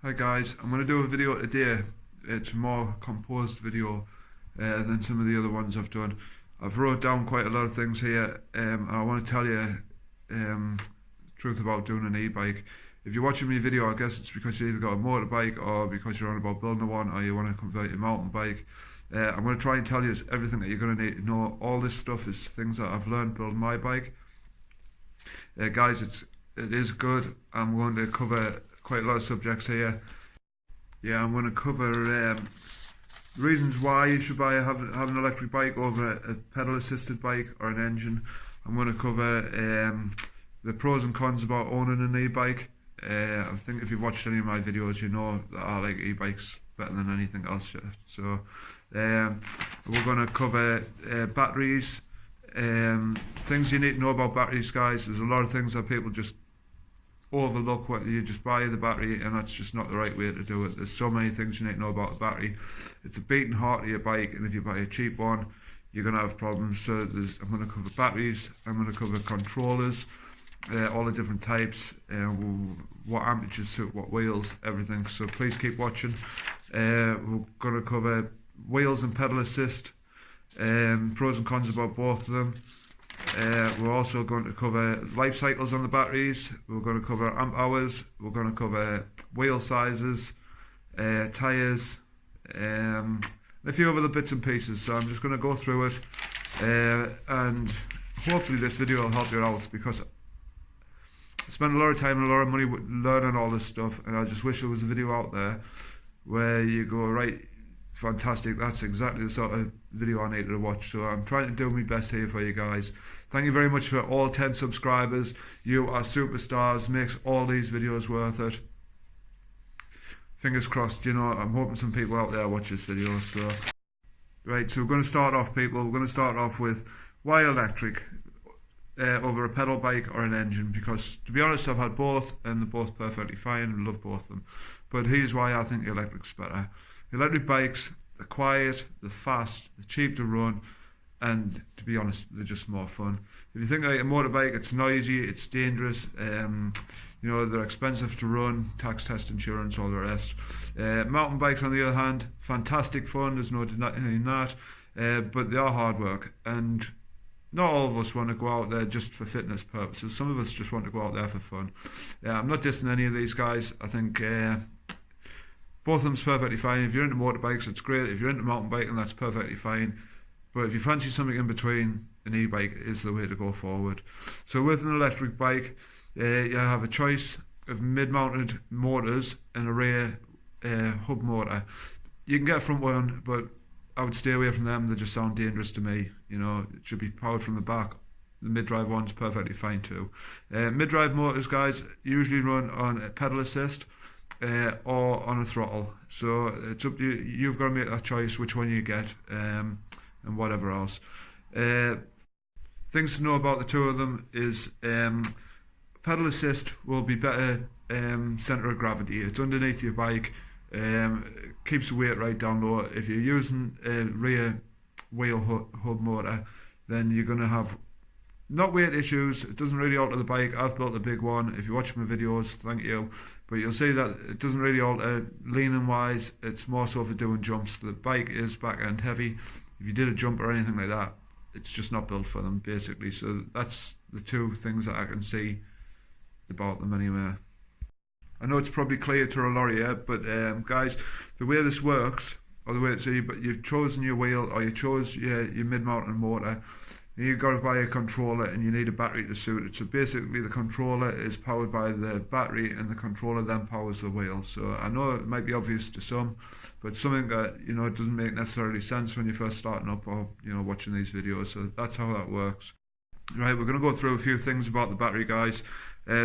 Hi guys, I'm going to do a video today. It's a more composed video than some of the other ones I've done. I've wrote down quite a lot of things here and I want to tell you the truth about doing an e-bike. If you're watching my video, I guess it's because you either got a motorbike or because you're on about building one or you want to convert your mountain bike. I'm going to try and tell you everything that you're going to need to know. All this stuff is things that I've learned building my bike. Guys, it is good. I'm going to cover quite a lot of subjects here. Yeah, I'm going to cover reasons why you should have an electric bike over a pedal assisted bike or an engine. I'm going to cover the pros and cons about owning an e-bike. I think if you've watched any of my videos, you know that I like e-bikes better than anything else. So we're going to cover batteries, things you need to know about batteries, guys. There's a lot of things that people just overlook. What you just buy the battery, and that's just not the right way to do it. There's so many things you need to know about a battery. It's a beating heart of your bike, and if you buy a cheap one, you're going to have problems. So I'm going to cover batteries, I'm going to cover controllers, all the different types, what amperes suit what wheels, everything. So please keep watching. We're going to cover wheels and pedal assist, pros and cons about both of them. We're also going to cover life cycles on the batteries. We're going to cover amp hours. We're going to cover wheel sizes, tyres, and a few other bits and pieces. So I'm just going to go through it, and hopefully this video will help you out, because I spent a lot of time and a lot of money learning all this stuff, and I just wish there was a video out there where you go, right, fantastic, that's exactly the sort of video I needed to watch. So I'm trying to do my best here for you guys. Thank you very much for all 10 subscribers. You are superstars, makes all these videos worth it. Fingers crossed, you know, I'm hoping some people out there watch this video. So right, so we're going to start off, people. We're going to start off with why electric over a pedal bike or an engine, because to be honest, I've had both and they're both perfectly fine and love both of them. But here's why I think electric's better. Electric bikes, they're quiet, they're fast, they're cheap to run, and to be honest, they're just more fun. If you think like a motorbike, it's noisy, it's dangerous, you know, they're expensive to run, tax, test, insurance, all the rest. Mountain bikes, on the other hand, fantastic fun, there's no denying that, but they are hard work, and not all of us want to go out there just for fitness purposes. Some of us just want to go out there for fun. I'm not dissing any of these guys. I think both of them's perfectly fine. If you're into motorbikes, it's great. If you're into mountain biking, that's perfectly fine. But if you fancy something in between, an e-bike is the way to go forward. So with an electric bike, you have a choice of mid-mounted motors and a rear hub motor. You can get a front one, but I would stay away from them. They just sound dangerous to me. You know, it should be powered from the back. The mid-drive one's perfectly fine too. Mid-drive motors, guys, usually run on a pedal assist or on a throttle. So it's up to you. You've got to make that choice which one you get, and whatever else. Things to know about the two of them is pedal assist will be better centre of gravity. It's underneath your bike. Keeps the weight right down low. If you're using a rear wheel hub motor, then you're going to have not weight issues. It doesn't really alter the bike. I've built a big one. If you watch my videos, thank you. But you'll see that it doesn't really alter leaning wise. It's more so for doing jumps. The bike is back end heavy. If you did a jump or anything like that, it's just not built for them, basically. So that's the two things that I can see about them anyway. I know it's probably clear to a lot of you, but guys, the way this works, or the way it's you've chosen your wheel, or you chose your mid-mounted motor, and you've got to buy a controller, and you need a battery to suit it. So basically, the controller is powered by the battery, and the controller then powers the wheel. So I know it might be obvious to some, but something that, you know, it doesn't make necessarily sense when you're first starting up or, you know, watching these videos. So that's how that works. Right, we're going to go through a few things about the battery, guys.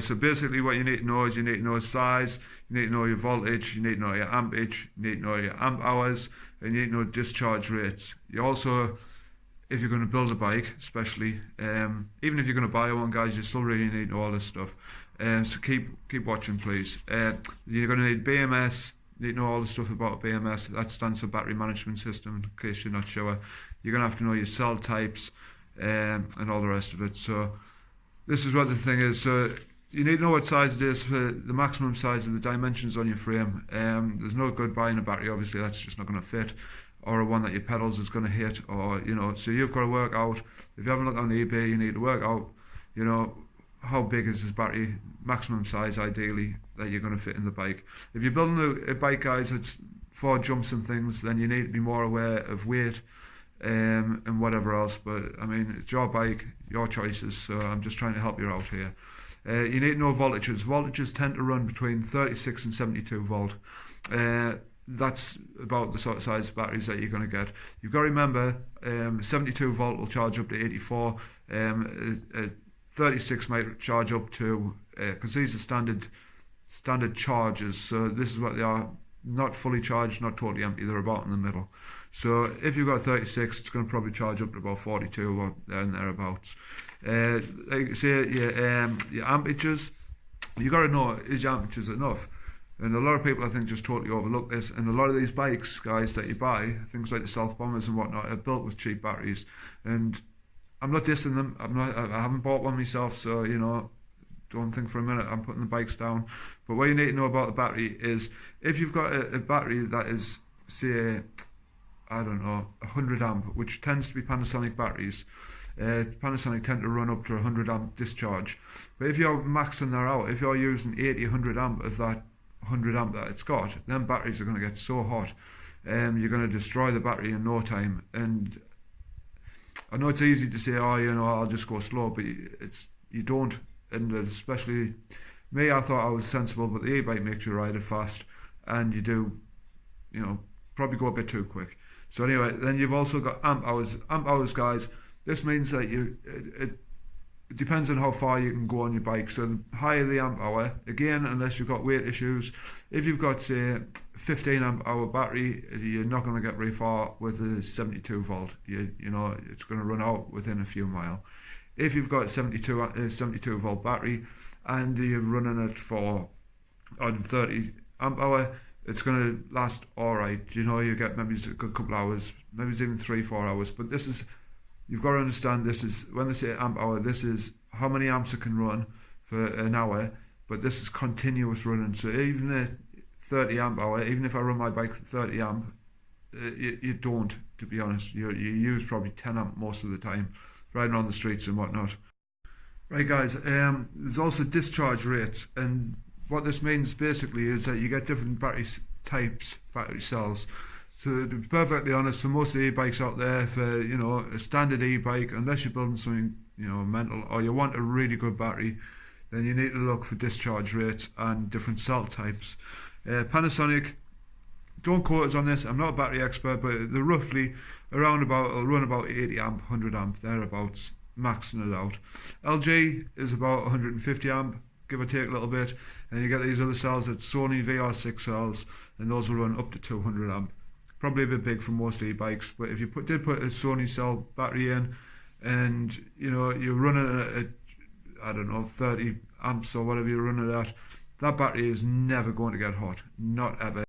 So basically what you need to know is you need to know size, you need to know your voltage, you need to know your amperage, you need to know your amp hours, and you need to know discharge rates. You also, if you're going to build a bike, especially, even if you're going to buy one, guys, you still really need to know all this stuff. So keep watching, please. You're going to need BMS. You need to know all the stuff about BMS. That stands for Battery Management System, in case you're not sure. You're going to have to know your cell types, and all the rest of it. So this is what the thing is. So you need to know what size it is for the maximum size of the dimensions on your frame. There's no good buying a battery, obviously, that's just not going to fit, or a one that your pedals is going to hit, or, you know, so you've got to work out, if you haven't looked on eBay, you need to work out, you know, how big is this battery, maximum size ideally that you're going to fit in the bike. If you're building a bike, guys, it's for jumps and things, then you need to be more aware of weight and whatever else. But I mean, it's your bike, your choices, so I'm just trying to help you out here. You need to know voltages. Voltages tend to run between 36 and 72 volt. That's about the sort of size of batteries that you're going to get. You've got to remember, 72 volt will charge up to 84. 36 might charge up to, because these are standard charges, so this is what they are, not fully charged, not totally empty, they're about in the middle. So if you've got 36, it's going to probably charge up to about 42 or thereabouts. Like I say, your amperages, you got to know, is your amperages enough? And a lot of people, I think, just totally overlook this. And a lot of these bikes, guys, that you buy, things like the South Bombers and whatnot, are built with cheap batteries. And I'm not dissing them. I haven't bought one myself, so, you know, don't think for a minute I'm putting the bikes down. But what you need to know about the battery is, if you've got a battery that is, say, I don't know, 100 amp, which tends to be Panasonic batteries. Panasonic tend to run up to 100 amp discharge. But if you're maxing that out, if you're using 80, 100 amp of that 100 amp that it's got, then batteries are going to get so hot. You're going to destroy the battery in no time. And I know it's easy to say, oh, you know, I'll just go slow, but you don't. And especially me, I thought I was sensible, but the e-bike makes you ride it fast, and you do, you know, probably go a bit too quick. So anyway, then you've also got amp hours. Amp hours, guys, this means that it depends on how far you can go on your bike. So the higher the amp hour, again, unless you've got weight issues, if you've got, say, 15 amp hour battery, you're not going to get very far with a 72 volt. You know, it's going to run out within a few miles. If you've got 72 volt battery and you're running it for on 30 amp hour, it's going to last all right. You know, you get maybe a good couple hours, maybe it's even 3-4 hours. But this is, you've got to understand, this is, when they say amp hour, this is how many amps it can run for an hour, but this is continuous running. So even a 30 amp hour, even if I run my bike for 30 amp, you don't, to be honest. You use probably 10 amp most of the time, riding on the streets and whatnot. Right, guys, there's also discharge rates, and what this means basically is that you get different battery types, battery cells. So to be perfectly honest, for most of the e-bikes out there, for, you know, a standard e-bike, unless you're building something, you know, mental, or you want a really good battery, then you need to look for discharge rates and different cell types. Panasonic, don't quote us on this, I'm not a battery expert, but they're roughly around about, it'll run about 80 amp, 100 amp, thereabouts, maxing it out. LG is about 150 amp, give or take a little bit, and you get these other cells, it's Sony VR6 cells, and those will run up to 200 amp. Probably a bit big for most e-bikes, but if you did put a Sony cell battery in, and, you know, you're running at, I don't know, 30 amps or whatever you're running at, that battery is never going to get hot, not ever.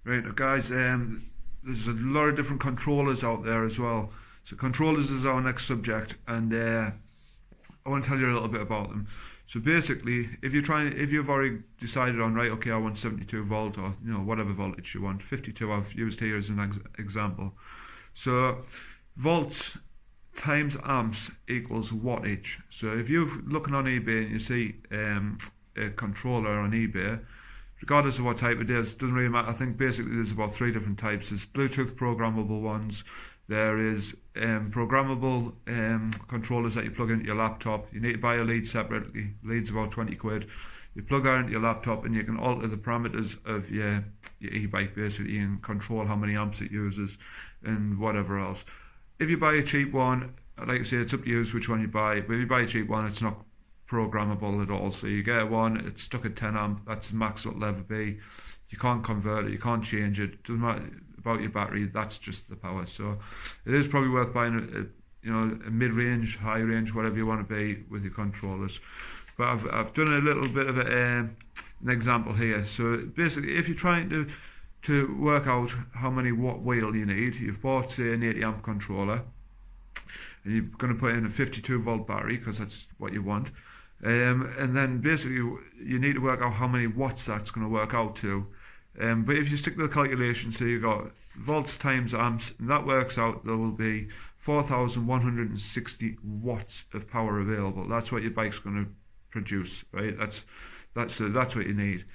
Right, now guys, there's a lot of different controllers out there as well. So controllers is our next subject, and I want to tell you a little bit about them. So basically, if you've already decided on, right, okay, I want 72 volt, or, you know, whatever voltage you want, 52 I've used here as an example. So volts times amps equals wattage. So if you're looking on eBay and you see a controller on eBay, regardless of what type it is, doesn't really matter. I think basically there's about 3 different types. There's Bluetooth programmable ones. There is programmable controllers that you plug into your laptop. You need to buy a lead separately. Lead's about 20 quid. You plug that into your laptop and you can alter the parameters of your e-bike basically, and control how many amps it uses and whatever else. If you buy a cheap one, like I say, it's up to you which one you buy, but if you buy a cheap one, it's not programmable at all. So you get one, it's stuck at 10 amp, that's max it'll ever be. You can't convert it, you can't change it, doesn't matter about your battery, that's just the power. So it is probably worth buying a mid-range, high-range, whatever you want to be with your controllers. But I've done a little bit of an example here. So basically, if you're trying to work out how many watt wheel you need, you've bought, say, an 80 amp controller, and you're going to put in a 52 volt battery because that's what you want. And then basically you need to work out how many watts that's going to work out to. But if you stick to the calculation, so you've got volts times amps, and that works out there will be 4,160 watts of power available. That's what your bike's going to produce, right? That's what you need.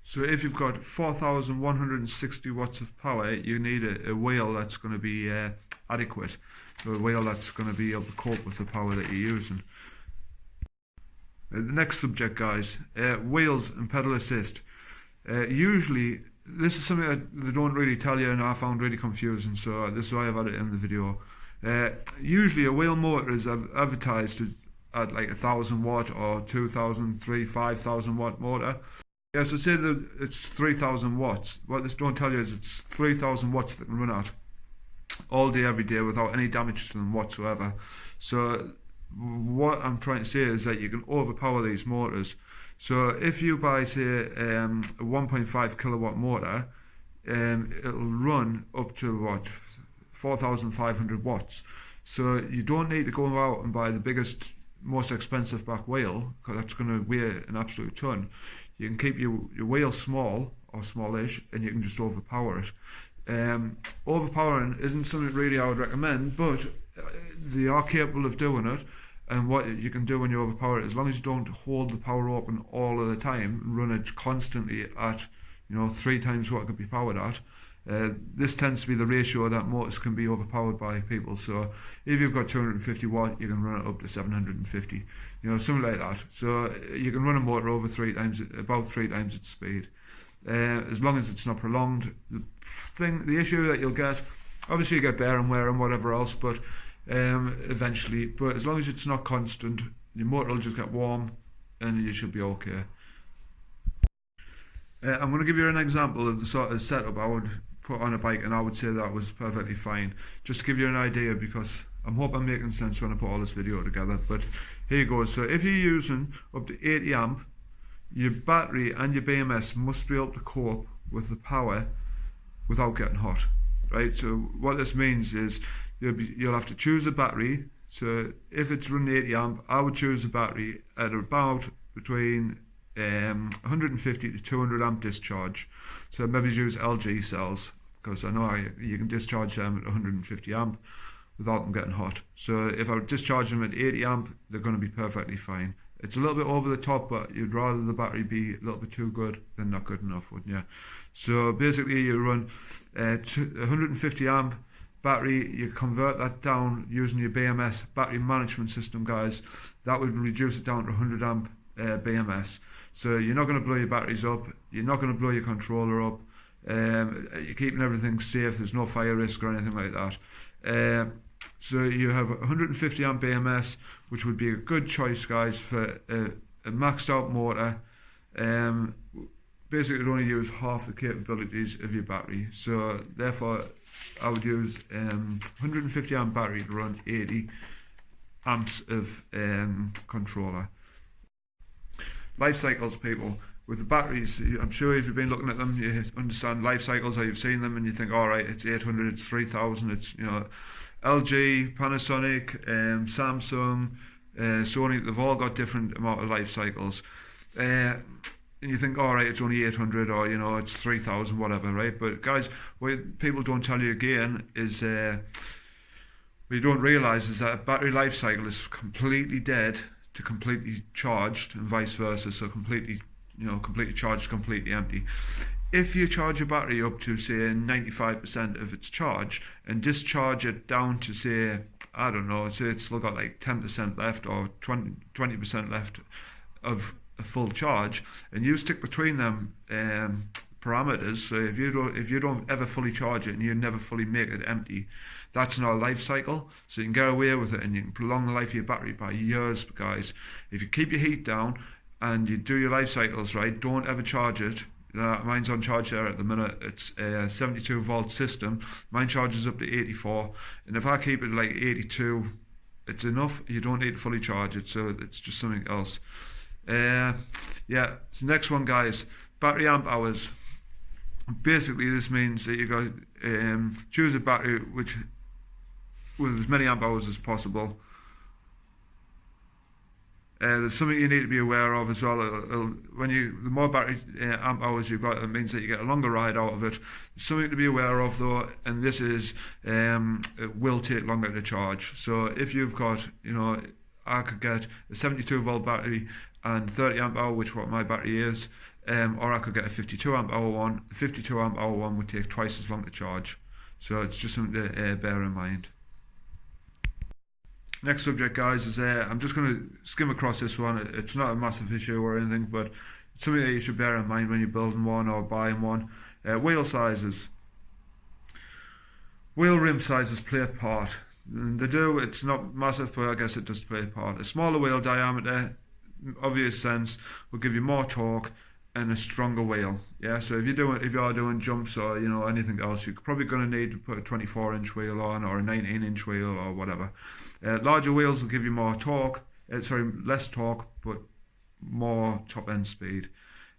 So if you've got 4,160 watts of power, you need a wheel that's going to be adequate. So a wheel that's going to be able to cope with the power that you're using. The next subject, guys, wheels and pedal assist. Usually, this is something that they don't really tell you, and I found really confusing, so this is why I've had it in the video. Usually a wheel motor is advertised at like 1,000 watt or 2,000, 3,000, 5,000 watt motor. Yeah, so say that it's 3,000 watts. What this don't tell you is it's 3,000 watts that can run at all day, every day without any damage to them whatsoever. So what I'm trying to say is that you can overpower these motors. So if you buy, say, a 1.5 kilowatt motor, it'll run up to what, 4,500 watts. So you don't need to go out and buy the biggest, most expensive back wheel, because that's going to weigh an absolute ton. You can keep your wheel small or smallish, and you can just overpower it. Overpowering isn't something really I would recommend, but they are capable of doing it. And what you can do when you overpower it, as long as you don't hold the power open all of the time, run it constantly at 3 times what it could be powered at. This tends to be the ratio that motors can be overpowered by people. So if you've got 250 watt, you can run it up to 750, something like that. So you can run a motor over about 3 times its speed, as long as it's not prolonged. The issue that you'll get, obviously you get wear and wear and whatever else, but eventually, but as long as it's not constant, your motor will just get warm and you should be okay. I'm going to give you an example of the sort of setup I would put on a bike, and I would say that was perfectly fine, just to give you an idea, because I hope I'm making sense when I put all this video together. But here you go. So if you're using up to 80 amp, your battery and your BMS must be able to cope with the power without getting hot, right? So what this means is you'll have to choose a battery. So if it's running 80 amp, I would choose a battery at about between 150 to 200 amp discharge. So maybe use LG cells, because I know you can discharge them at 150 amp without them getting hot. So if I discharge them at 80 amp, they're going to be perfectly fine. It's a little bit over the top, but you'd rather the battery be a little bit too good than not good enough, wouldn't you? So basically you run 150 amp battery, you convert that down using your BMS battery management system, guys. That would reduce it down to 100 amp BMS. So you're not going to blow your batteries up, you're not going to blow your controller up, you're keeping everything safe, there's no fire risk or anything like that. So you have 150 amp BMS, which would be a good choice, guys, for a maxed out motor. Basically it only use half the capabilities of your battery, so therefore I would use 150 amp battery to run 80 amps of controller. Life cycles, people, with the batteries, I'm sure if you've been looking at them, you understand life cycles, or you've seen them and you think, all right, it's 800, it's 3000, it's LG, Panasonic, Samsung, Sony, they've all got different amount of life cycles. And you think, all right, it's only 800, or it's 3000, whatever, right? But guys, what people don't tell you again is what you don't realize is that a battery life cycle is completely dead to completely charged, and vice versa. So completely charged, completely empty. If you charge a battery up to, say, 95% of its charge and discharge it down to, say, I don't know, say it's still got like 10% left or 20% left of a full charge, and you stick between them parameters. So if you don't ever fully charge it and you never fully make it empty, that's not a life cycle. So you can get away with it and you can prolong the life of your battery by years, guys. If you keep your heat down and you do your life cycles right, don't ever charge it. Mine's on charge there at the minute. It's a 72 volt system. Mine charges up to 84, and if I keep it like 82, it's enough. You don't need to fully charge it, so it's just something else. Yeah, so next one, guys, battery amp hours. Basically this means that you got choose a battery with as many amp hours as possible. There's something you need to be aware of as well. The more battery amp hours you've got, it means that you get a longer ride out of it. There's something to be aware of though, and this is it will take longer to charge. So if you've got, I could get a 72 volt battery and 30 amp hour, which is what my battery is, or I could get a 52 amp hour one. A 52 amp hour one would take twice as long to charge. So it's just something to bear in mind. Next subject, guys, is I'm just going to skim across this one. It's not a massive issue or anything, but it's something that you should bear in mind when you're building one or buying one. Wheel sizes. Wheel rim sizes play a part. And they do. It's not massive, but I guess it does play a part. A smaller wheel diameter, obvious sense, will give you more torque and a stronger wheel. Yeah, so if you are doing jumps or anything else, you're probably going to need to put a 24-inch wheel on or a 19-inch wheel or whatever. Larger wheels will give you more torque. Less torque, but more top-end speed.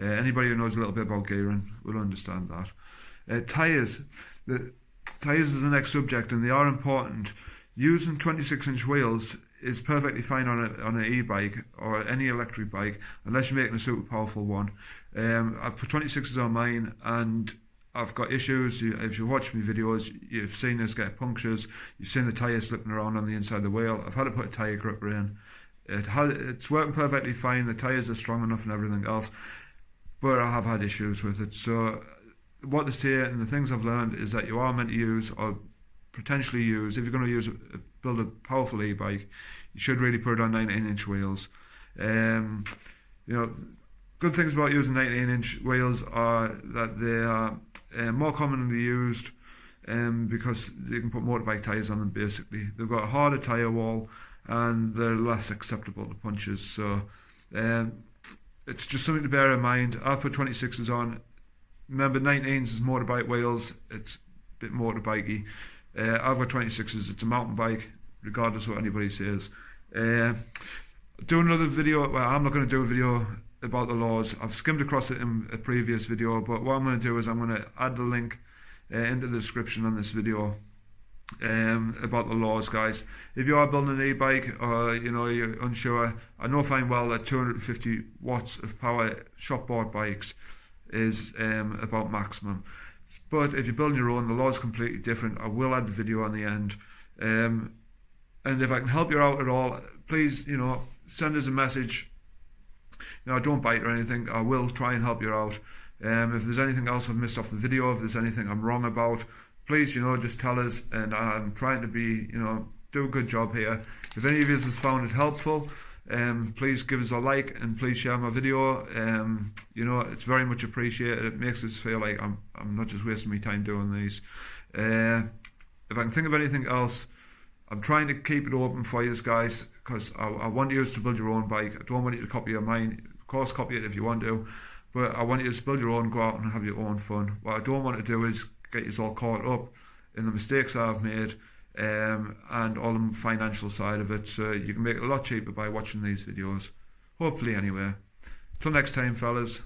Anybody who knows a little bit about gearing will understand that. Tires. The tires is the next subject, and they are important. Using 26-inch wheels is perfectly fine on an e-bike or any electric bike, unless you're making a super powerful one. I've put 26s on mine, and I've got issues. If you've watched my videos, you've seen us get punctures. You've seen the tyre slipping around on the inside of the wheel. I've had to put a tyre gripper in. It's working perfectly fine. The tyres are strong enough and everything else, but I have had issues with it. So what they say and the things I've learned is that you are meant to use, or potentially use, if you're going to build a powerful e-bike, you should really put it on 19-inch wheels. Good things about using 19-inch wheels are that they are more commonly used because you can put motorbike tyres on them. Basically, they've got a harder tyre wall and they're less acceptable to punches. So it's just something to bear in mind. I've put 26s on. Remember, 19s is motorbike wheels. It's a bit motorbikey. I've got 26s. It's a mountain bike, regardless of what anybody says. Do another video. Well, I'm not going to do a video about the laws. I've skimmed across it in a previous video, but what I'm going to do is I'm going to add the link into the description on this video about the laws, guys. If you are building an e-bike or you're unsure, I know fine well that 250 watts of power shopboard bikes is about maximum. But if you're building your own, the law is completely different. I will add the video on the end. And if I can help you out at all, please, send us a message. Don't bite or anything. I will try and help you out. If there's anything else I've missed off the video, if there's anything I'm wrong about, please, just tell us. And I'm trying to be, do a good job here. If any of you has found it helpful, please give us a like and please share my video. It's very much appreciated. It makes us feel like I'm not just wasting my time doing these. If I can think of anything else, I'm trying to keep it open for you guys, because I want you to build your own bike. I don't want you to copy mine. Of course, copy it if you want to, but I want you to build your own, go out and have your own fun. What I don't want to do is get you all caught up in the mistakes I've made and all the financial side of it. So you can make it a lot cheaper by watching these videos. Hopefully, anyway. Till next time, fellas.